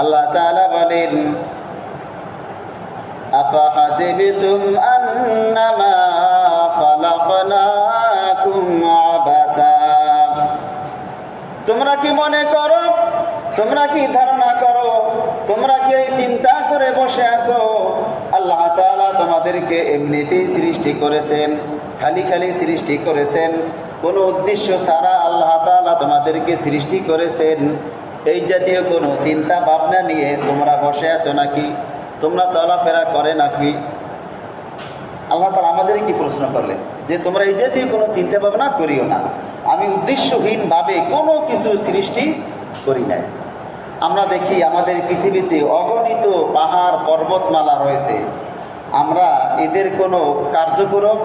আল্লাহ তাআলা বলেন, আফাহাসিবতুম আন্নামা খালাকনাকুম আবাসা, তোমরা কি মনে করো, তোমরা কি ধারণা করো, তোমরা কি এই চিন্তা করে বসে আছো আল্লাহ তাআলা তোমাদেরকে এমনিতেই সৃষ্টি করেছেন, খালি খালি সৃষ্টি করেছেন, কোনো উদ্দেশ্য ছাড়া আল্লাহ তাআলা তোমাদেরকে সৃষ্টি করেছেন, এই জাতীয় কোনো চিন্তা ভাবনা নিয়ে তোমরা বসে আছো নাকি? তোমরা চলাফেরা করে নাকি? আল্লাহ তাআলা আমাদের কি প্রশ্ন করলেন যে তোমরা এই জাতীয় কোনো চিন্তা ভাবনা করিও না, আমি উদ্দেশ্যহীনভাবে কোনো কিছু সৃষ্টি করি নাই। আমরা দেখি আমাদের পৃথিবীতে অগণিত পাহাড় পর্বতমালা রয়েছে, আমরা এদের কোনো কার্যক্রম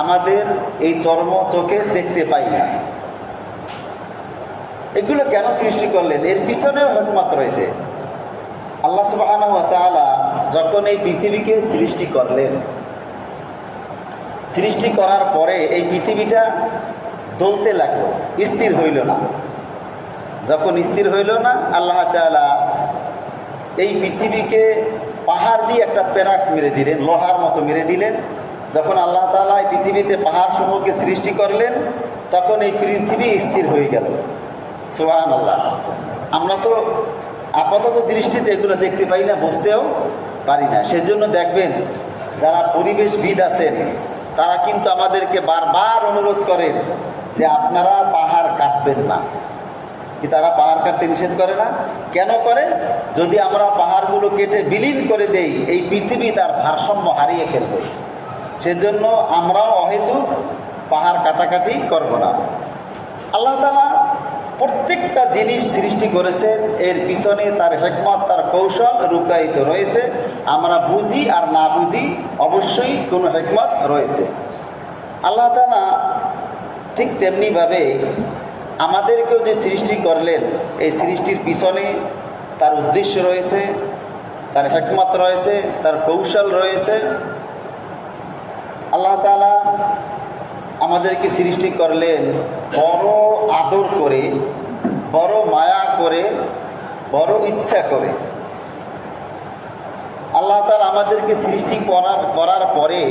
আমাদের এই চর্ম চোখে দেখতে পাই না। এগুলো কেন সৃষ্টি করলেন? এর পিছনেও হিকমত রয়েছে। আল্লাহ সুবহানাহু ওয়া তাআলা যখন এই পৃথিবীকে সৃষ্টি করলেন, সৃষ্টি করার পরে এই পৃথিবীটা দলতে লাগলো, স্থির হইল না। যখন স্থির হইল না, আল্লাহ তাআলা এই পৃথিবীকে পাহাড় দিয়ে একটা পেরাক মেরে দিলেন, লোহার মতো মেরে দিলেন। যখন আল্লাহ তাআলা এই পৃথিবীতে পাহাড় সমূহকে সৃষ্টি করলেন, তখন এই পৃথিবী স্থির হয়ে গেল। সুবহানাল্লাহ। আমরা তো আপাতত দৃষ্টিতে এগুলো দেখতে পাই না, বুঝতেও পারি না। সেজন্য দেখবেন যারা পরিবেশবিদ আছেন তারা কিন্তু আমাদেরকে বারবার অনুরোধ করেন যে আপনারা পাহাড় কাটবেন না। কি তারা পাহাড় কাটতে নিষেধ করে না? কেন করে? যদি আমরা পাহাড়গুলো কেটে বিলীন করে দেই, এই পৃথিবী তার ভারসাম্য হারিয়ে ফেলবে। সেজন্য আমরাও অহেতুক পাহাড় কাটাকাটি করব না। আল্লাহ তাআলা প্রত্যেকটা জিনিস সৃষ্টি করেছেন, এর পিছনে তার হিকমত, তার কৌশল লুকায়িত রয়েছে। আমরা বুঝি আর না বুঝি, অবশ্যই কোনো হিকমত রয়েছে। আল্লাহ তাআলা ঠিক তেমনিভাবে আমাদেরকেও যে সৃষ্টি করলেন, এই সৃষ্টির পিছনে তার উদ্দেশ্য রয়েছে, তার হিকমত রয়েছে, তার কৌশল রয়েছে। আল্লাহ তাআলা আমাদেরকে সৃষ্টি করলেন বড় আদর করে, বড় মায়া করে, বড় ইচ্ছা করে। আল্লাহ তাআলা আমাদেরকে সৃষ্টি করার পরে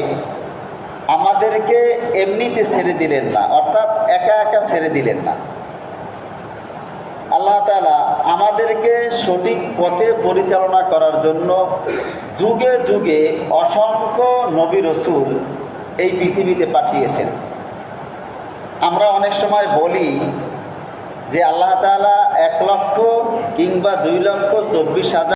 আমাদেরকে এমনিতে ছেড়ে দিলেন না, অর্থাৎ একা একা ছেড়ে দিলেন না। আল্লাহ তাআলা আমাদেরকে সঠিক পথে পরিচালনা করার জন্য যুগে যুগে অসংখ্য নবী রাসূল এই পৃথিবীতে পাঠিয়েছেন। আমরা অনেক সময় বলি যে আল্লাহ তাআলা 1 লক্ষ কিংবা 2,24,000